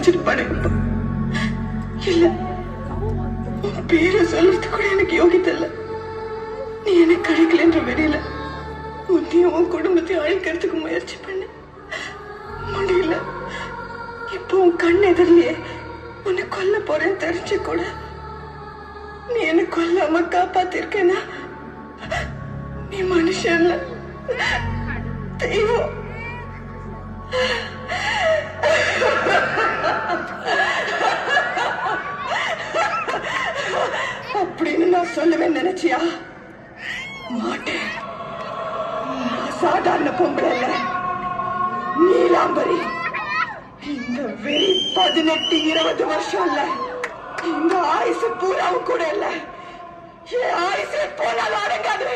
மன்னிச்சிருப்பானே. இல்ல, உன் பேரை சொல்றது கூட எனக்கு யோகிதை இல்ல. நீ எனக்கு கிடைக்கலன்ற வெறியில உன்னையும் உன் குடும்பத்தையும் அழிக்கிறதுக்கு முயற்சி பண்ண முடியல. இப்போ உன் கண் எதிரிலேயே உன்னை கொல்ல போறேன்னு தெரிஞ்சு கூட நீ என்ன கொல்லாம காப்பாத்திருக்கேனா? நீ மனுஷன் இல்ல, தெய்வம். அப்படின்னு நான் சொல்லுவேன் நினைச்சியா? மாட்டேன். சாதாரண பொம்பளை இல்ல, நீலாம்பரி. இந்த வெறி 18-20 வருஷம் இல்ல, இந்த ஆயுசு பூராவும் கூட இல்ல. என் ஆயுசு போனாலும் அடங்காது.